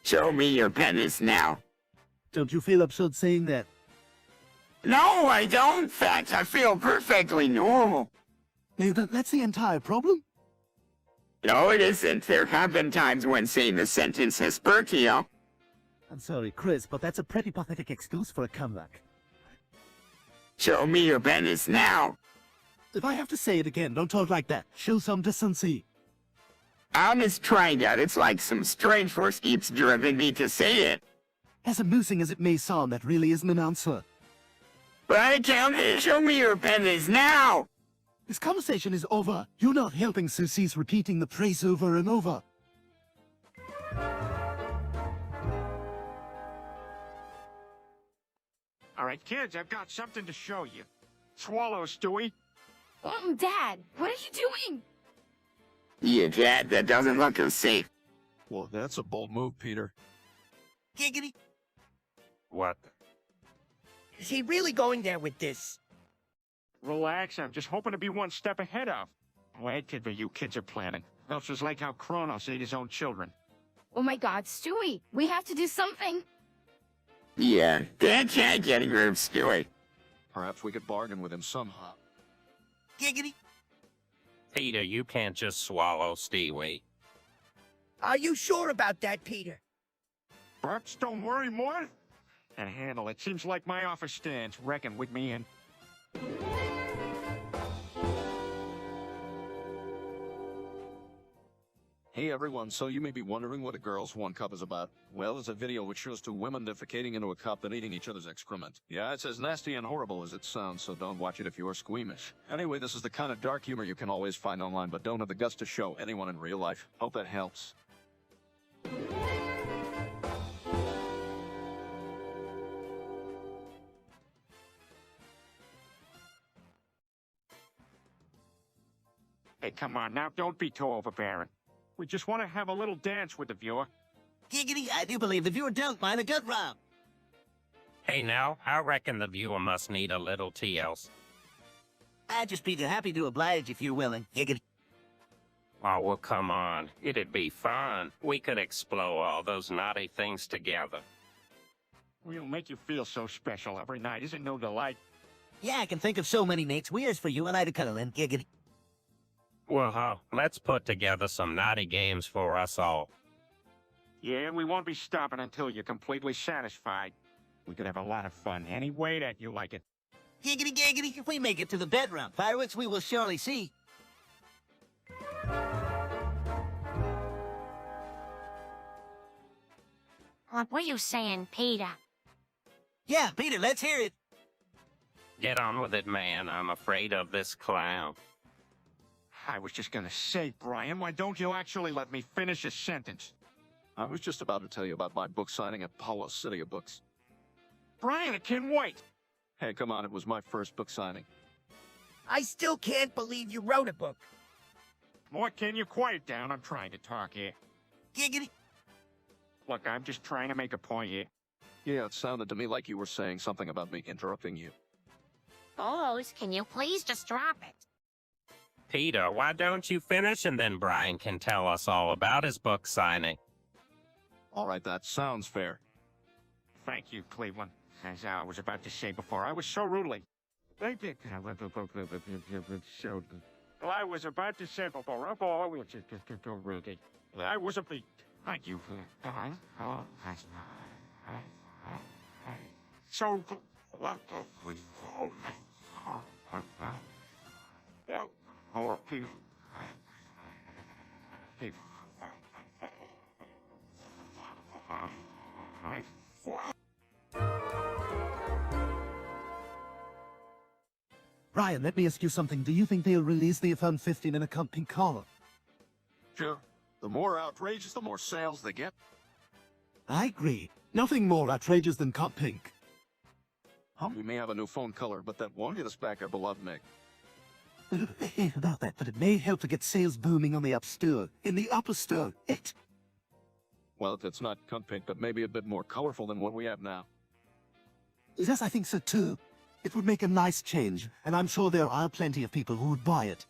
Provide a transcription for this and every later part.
Show me your penis now. Don't you feel absurd saying that? No, I don't. In fact, I feel perfectly normal. No, that's the entire problem? No, it isn't. There have been times when saying the sentence has hurt you. I'm sorry, Chris, but that's a pretty pathetic excuse for a comeback. Show me your penis now. If I have to say it again, don't talk like that. Show some decency. I'm just trying that. It's like some strange force keeps driving me to say it. As amusing as it may sound, that really isn't an answer. But I can't. Show me your penis now. This conversation is over. You're not helping, so cease repeating the phrase over and over. All right, kids, I've got something to show you. Swallow, Stewie. Dad, what are you doing? Yeah, Dad, that doesn't look as safe. Well, that's a bold move, Peter. Giggity. What? Is he really going there with this? Relax, I'm just hoping to be one step ahead of. Whatever you kids are planning. Else it's like how Kronos ate his own children. Oh my God, Stewie, we have to do something. Yeah, Dad can't get rid of Stewie. Perhaps we could bargain with him somehow. Giggity. Peter, you can't just swallow Stewie. Are you sure about that, Peter? Burks, don't worry, Mort. And handle it. Seems like my offer stands. Reckon with me and... Hey everyone, so you may be wondering what a girl's one cup is about. Well, it's a video which shows two women defecating into a cup and eating each other's excrement. Yeah, it's as nasty and horrible as it sounds, so don't watch it if you're squeamish. Anyway, this is the kind of dark humor you can always find online but don't have the guts to show anyone in real life. Hope that helps. Hey, come on, now don't be too overbearing. We just want to have a little dance with the viewer. Giggity, I do believe the viewer don't mind a gut rub. Hey now, I reckon the viewer must need a little TLC. I'd just be too happy to oblige if you're willing. Giggity. Oh, well, come on. It'd be fun. We could explore all those naughty things together. We'll make you feel so special every night. Isn't no delight? Yeah, I can think of so many mates weirds for you and I to cuddle in. Giggity. Well, let's put together some naughty games for us all. Yeah, we won't be stopping until you're completely satisfied. We could have a lot of fun any way that you like it. Giggity, giggity. If we make it to the bedroom, fireworks we will surely see. What were you saying, Peter? Yeah, Peter, let's hear it. Get on with it, man. I'm afraid of this clown. I was just gonna say, Brian, why don't you actually let me finish a sentence? I was just about to tell you about my book signing at Palos City of Books. Brian, it can wait. Hey, come on, it was my first book signing. I still can't believe you wrote a book. Mort, can you quiet down? I'm trying to talk here. Giggity. Look, I'm just trying to make a point here. Yeah, it sounded to me like you were saying something about me interrupting you. Boys, can you please just drop it? Peter, why don't you finish and then Brian can tell us all about his book signing. All right, that sounds fair. Thank you, Cleveland. As I was about to say before, I was so rudely. Well, I was about to say before, I was a bit. Thank you. So, Ryan, let me ask you something. Do you think they'll release the iPhone 15 in a company color? Sure. The more outrageous, the more sales they get. I agree. Nothing more outrageous than cop pink. We may have a new phone color, but that won't get us back our beloved Meg. About that, but it may help to get sales booming on the upstairs. In the upper store, Well, if it's not cunt pink, but maybe a bit more colorful than what we have now. Yes, I think so too. It would make a nice change, and I'm sure there are plenty of people who would buy it.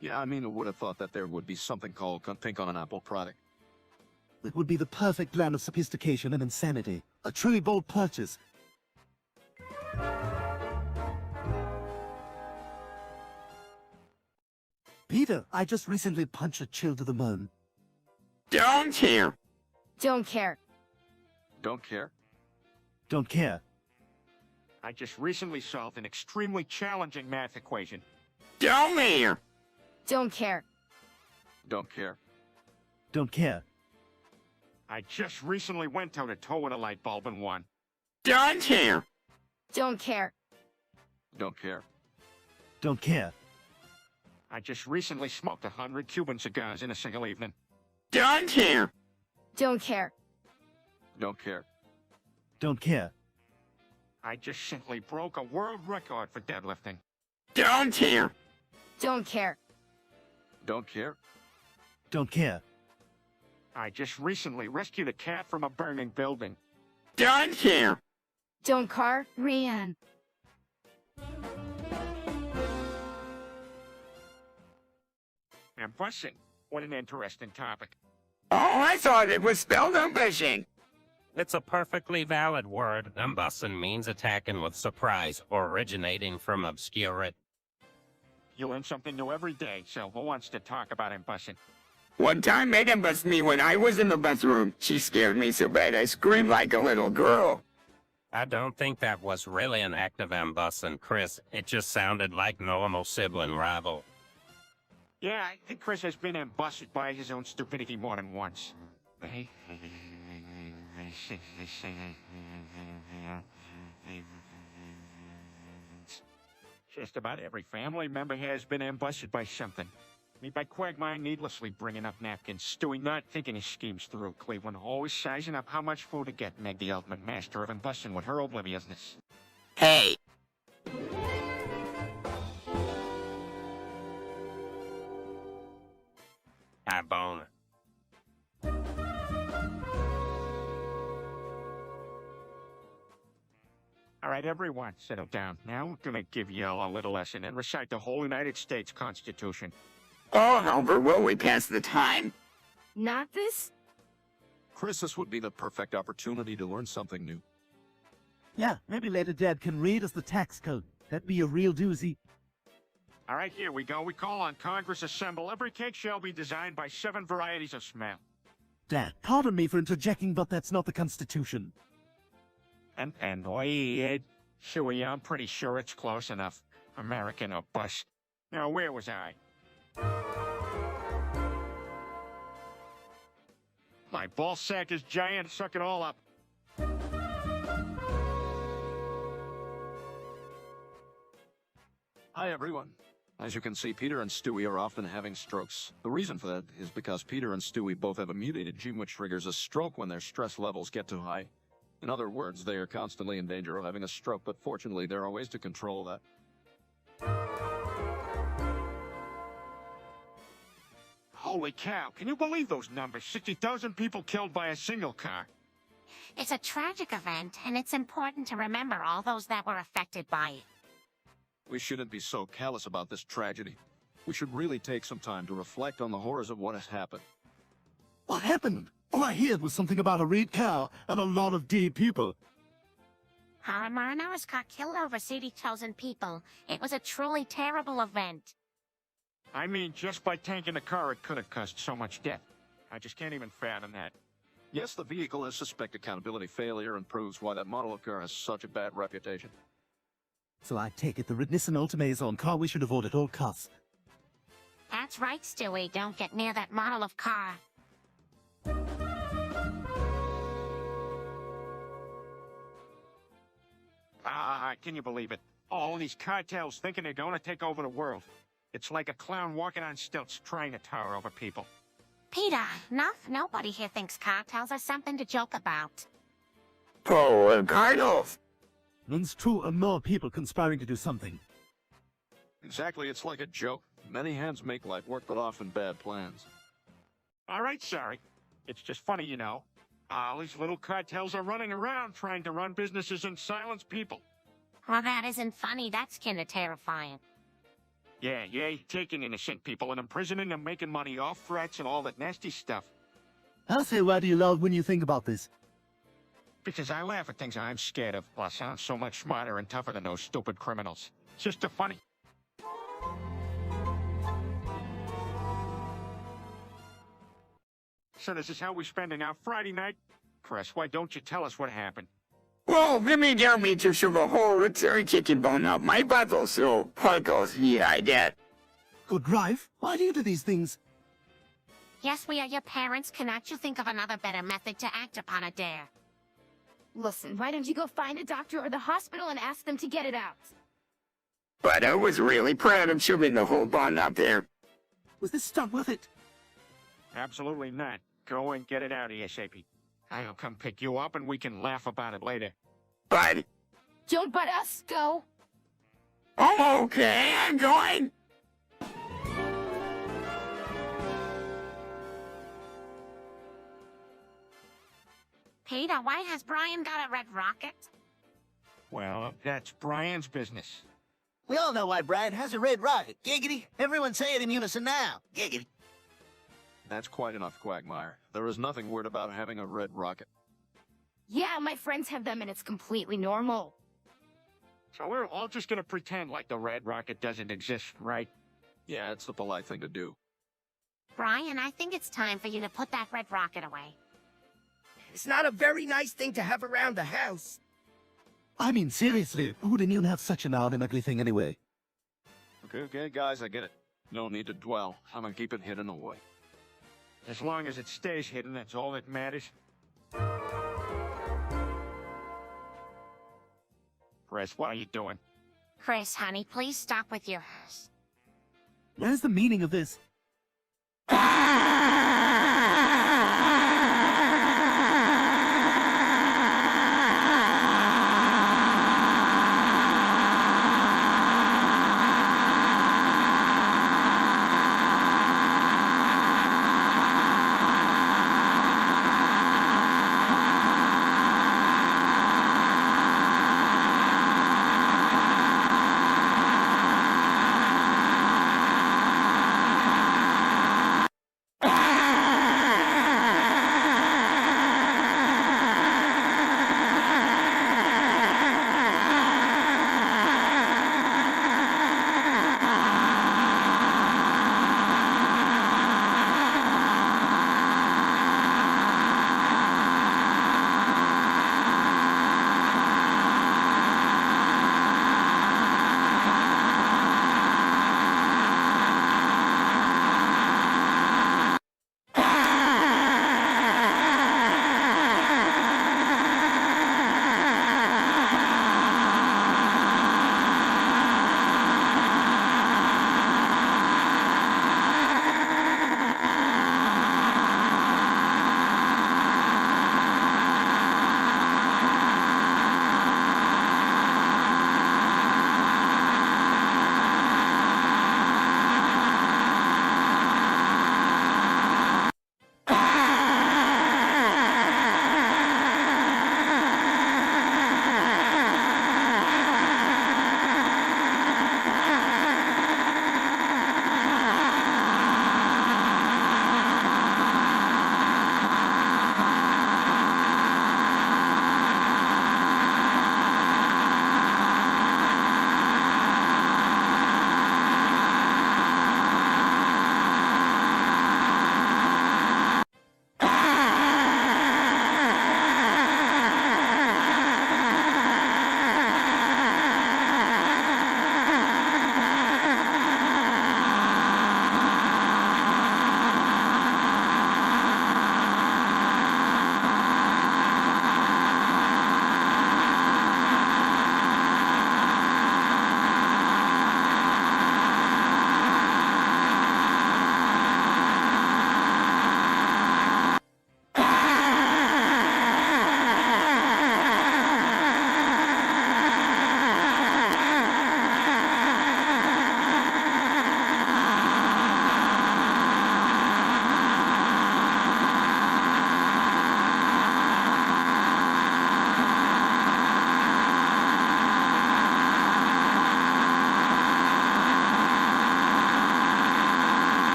Yeah, I mean, I would have thought that there would be something called cunt pink on an Apple product. It would be the perfect blend of sophistication and insanity. A truly bold purchase. Peter, I just recently punched a chill to the moon. Don't care. Don't care. Don't care. Don't care. I just recently solved an extremely challenging math equation. Don't care. Don't care. Don't care. Don't care. I just recently went out a toe in a light bulb and won. Don't care. Don't care. Don't care. Don't care. I just recently smoked 100 Cuban cigars in a single evening. Don't care. Don't care. Don't care. Don't care. I just simply broke a world record for deadlifting. Don't care. Don't care. Don't care. Don't care. I just recently rescued a cat from a burning building. Don't care. Don't car. Rian. And busing. What an interesting topic. Oh, I thought it was spelled ambushing. It's a perfectly valid word. Ambussin means attacking with surprise, originating from obscurity. You learn something new every day, so who wants to talk about embussing? One time Megan bussed me when I was in the bathroom. She scared me so bad I screamed like a little girl. I don't think that was really an act of ambussin, Chris. It just sounded like normal sibling rival. Yeah, I think Chris has been embussed by his own stupidity more than once. Just about every family member has been embussed by something. Me by Quagmire needlessly bringing up napkins, Stewie not thinking his schemes through, Cleveland always sizing up how much food to get, Meg the ultimate master of embussing with her obliviousness. Hey. I bone it. All right, everyone, settle down. Now we're gonna give you all a little lesson and recite the whole United States Constitution. Oh, however will we pass the time? Not this? Chris, this would be the perfect opportunity to learn something new. Yeah, maybe later Dad can read us the tax code. That'd be a real doozy. All right, here we go. We call on Congress assemble. Every cake shall be designed by 7 varieties of smell. Dad, pardon me for interjecting, but that's not the Constitution. And wait, Stewie, I'm pretty sure it's close enough. American or bust. Now, where was I? My ball sack is giant. Suck it all up. Hi, everyone. As you can see, Peter and Stewie are often having strokes. The reason for that is because Peter and Stewie both have a mutated gene which triggers a stroke when their stress levels get too high. In other words, they are constantly in danger of having a stroke, but fortunately, there are ways to control that. Holy cow, can you believe those numbers? 60,000 people killed by a single car. It's a tragic event, and it's important to remember all those that were affected by it. We shouldn't be so callous about this tragedy. We should really take some time to reflect on the horrors of what has happened. What happened? All I heard was something about a red cow and a lot of dead people. Our Mariners got killed over 60,000 people. It was a truly terrible event. I mean, just by tanking the car, it could have caused so much death. I just can't even fathom that. Yes, the vehicle has suspect accountability failure and proves why that model of car has such a bad reputation. So I take it the Nissan Altima is on car we should avoid at all costs. That's right, Stewie. Don't get near that model of car. Can you believe it? All these cartels thinking they're gonna take over the world. It's like a clown walking on stilts trying to tower over people. Peter, nobody here thinks cartels are something to joke about. Oh, Cardinals. It's true, and more people conspiring to do something. Exactly, it's like a joke. Many hands make light work, but often bad plans. All right, sorry. It's just funny, you know. All these little cartels are running around trying to run businesses and silence people. Well, that isn't funny. That's kinda terrifying. Yeah, taking innocent people and imprisoning them, making money off threats and all that nasty stuff. I'll say, why do you laugh when you think about this? Because I laugh at things I'm scared of. Plus, I'm so much smarter and tougher than those stupid criminals. It's just a funny. So this is how we're spending our Friday night? Chris, why don't you tell us what happened? Well, tell me to shove a whole rotisserie chicken bone up my butthole, so Puckles, yeah, I did. Good drive. Why do you do these things? Yes, we are your parents. Cannot you think of another better method to act upon a dare? Listen, why don't you go find a doctor or the hospital and ask them to get it out? But I was really proud of shoving the whole bun up there. Was this stunt worth it? Absolutely not. Go and get it out ASAP. I'll come pick you up and we can laugh about it later. But, Don't butt us, go. oh, okay, I'm going. Peter, why has Brian got a red rocket? Well, that's Brian's business. We all know why Brian has a red rocket. Giggity. Everyone say it in unison now. Giggity. That's quite enough, Quagmire. There is nothing weird about having a red rocket. Yeah, my friends have them and it's completely normal. So we're all just gonna pretend like the red rocket doesn't exist, right? Yeah, it's the polite thing to do. Brian, I think it's time for you to put that red rocket away. It's not a very nice thing to have around the house. I mean, seriously, who would anyone have such an odd and ugly thing anyway? Okay, guys, I get it. No need to dwell. I'm gonna keep it hidden away. As long as it stays hidden, that's all that matters. Chris, what are you doing? Chris, honey, please stop with your... Where's the meaning of this?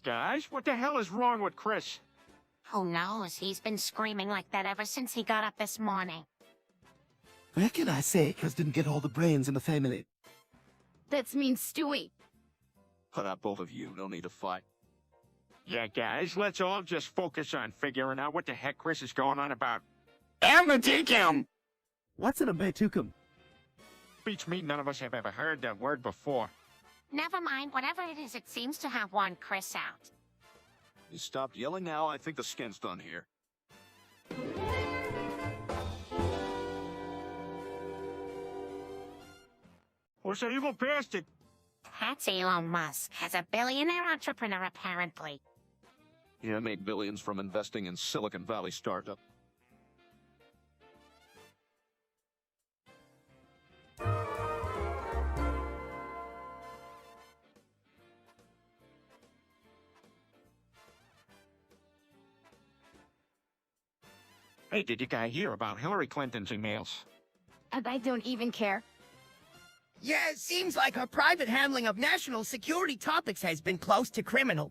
guys, what the hell is wrong with Chris? Who knows? He's been screaming like that ever since he got up this morning. Where can I say Chris didn't get all the brains in the family? That's mean Stewie. Put up, both of you. No need to fight. Yeah, guys, let's all just focus on figuring out what the heck Chris is going on about. Amaticum! What's an abetukum? Beats me, none of us have ever heard that word before. Never mind, whatever it is, it seems to have worn Chris out. You stopped yelling now? I think the skin's done here. Who's that evil bastard? That's Elon Musk, as a billionaire entrepreneur apparently. Yeah, made billions from investing in Silicon Valley startup. Hey, did you guys hear about Hillary Clinton's emails? And I don't even care. Yeah, it seems like her private handling of national security topics has been close to criminal.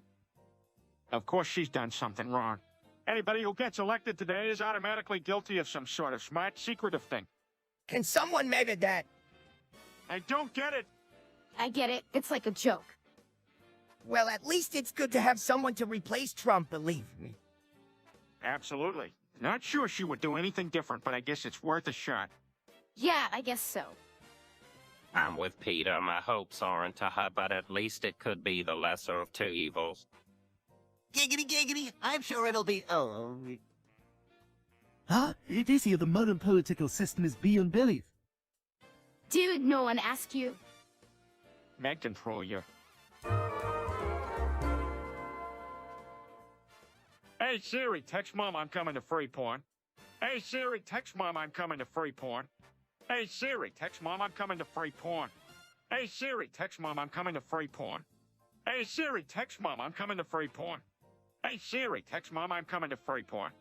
Of course she's done something wrong. Anybody who gets elected today is automatically guilty of some sort of smart, secretive thing. Can someone measure that? I don't get it. I get it. It's like a joke. Well, at least it's good to have someone to replace Trump, believe me. Absolutely. Not sure she would do anything different, but I guess it's worth a shot. Yeah, I guess so. I'm with Peter. My hopes aren't high, but at least it could be the lesser of two evils. Giggity, giggity. I'm sure it'll be... Oh... Huh? It is here the modern political system is beyond belief. Dude, no one asked you. Meg control you. Hey Siri, text Mom I'm coming to free porn. Hey Siri, text Mom I'm coming to free porn. Hey Siri, text Mom I'm coming to free porn. Hey Siri, text Mom I'm coming to free porn. Hey Siri, text Mom I'm coming to free porn. Hey Siri, text Mom I'm coming to free porn.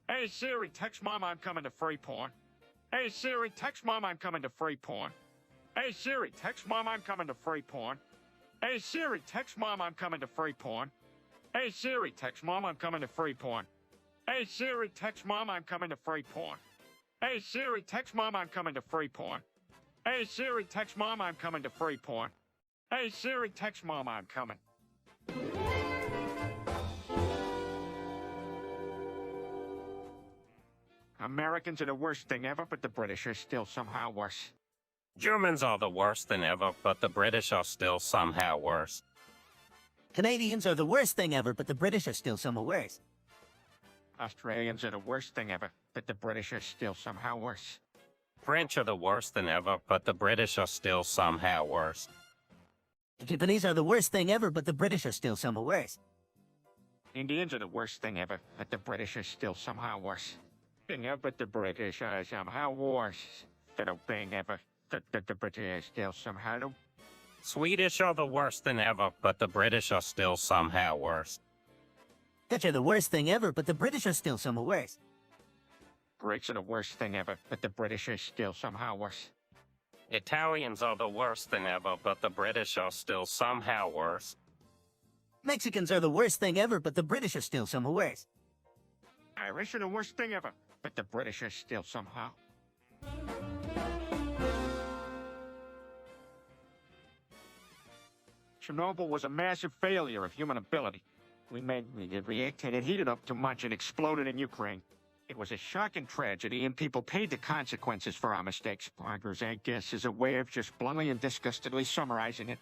Hey Siri, text Mom I'm coming to free porn. Hey Siri, text Mom I'm coming to free porn. Hey Siri, text Mom I'm coming to free porn. Hey Siri, text Mom I'm coming to free porn. Hey Siri, text Mom I'm coming to free porn. Hey Siri, text Mom I'm coming to free porn. Hey Siri, text Mom I'm coming to free porn. Hey Siri, text Mom I'm coming to free porn. Hey Siri, text Mom I'm coming. Americans are the worst thing ever, but the British are still somehow worse. Germans are the worst than ever, but the British are still somehow worse. Canadians are the worst thing ever, but the British are still somehow worse. Australians are the worst thing ever, but the British are still somehow worse. French are the worst than ever, but the British are still somehow worse. The Japanese are the worst thing ever, but the British are still somehow worse. Indians are the worst thing ever, but the British are still somehow worse. Thing ever, but the British are somehow worse. The thing ever, the British are still somehow. Swedish are the worst than ever, but the British are still somehow worse. Dutch are the worst thing ever, but the British are still somehow worse. Greeks are the worst thing ever, but the British are still somehow worse. Italians are the worst than ever, but the British are still somehow worse. Mexicans are the worst thing ever, but the British are still somehow worse. Irish are the worst thing ever, but the British are still somehow. Chernobyl was a massive failure of human ability. It reacted, it heated up too much and exploded in Ukraine. It was a shocking tragedy, and people paid the consequences for our mistakes. Poggers, I guess, is a way of just bluntly and disgustedly summarizing it.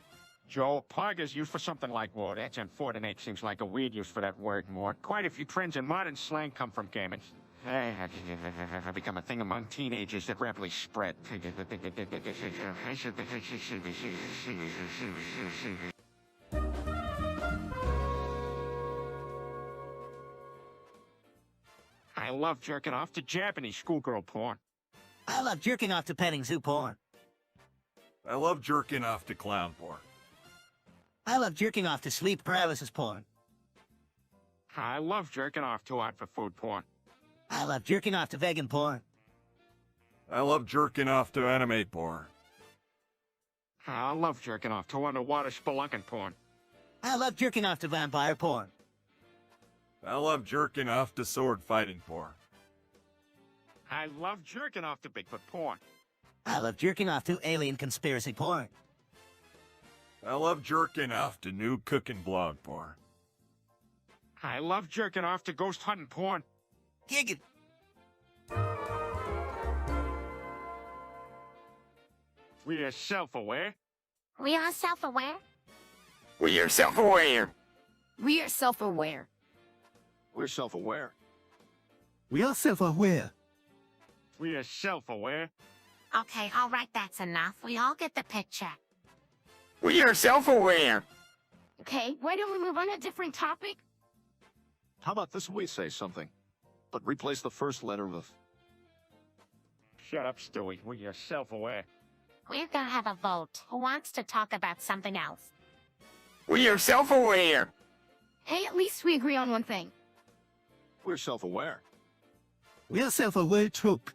Joe, poggers used for something like, well, that's unfortunate. Seems like a weird use for that word more. Quite a few trends in modern slang come from gaming. Have become a thing among teenagers that rapidly spread. I love jerking off to Japanese schoolgirl porn. I love jerking off to petting zoo porn. I love jerking off to clown porn. I love jerking off to sleep paralysis porn. I love jerking off to art for food porn. I love jerking off to vegan porn. I love jerking off to anime porn. I love jerking off to underwater spelunking porn. I love jerking off to vampire porn. I love jerking off to sword fighting porn. I love jerking off to Bigfoot porn. I love jerking off to alien conspiracy porn. I love jerking off to new cooking blog porn. I love jerking off to ghost hunting porn. Giggity. We are self-aware. We are self-aware. We are self-aware. We are self-aware. We're self-aware. We are self-aware. We are self-aware. Okay, all right, that's enough. We all get the picture. We are self-aware. Okay, why don't we move on to a different topic? How about this we say something, but replace the first letter with... Shut up, Stewie. We are self-aware. We're gonna have a vote. Who wants to talk about something else? We are self-aware. Hey, at least we agree on one thing. We're self-aware. We are self-aware troop.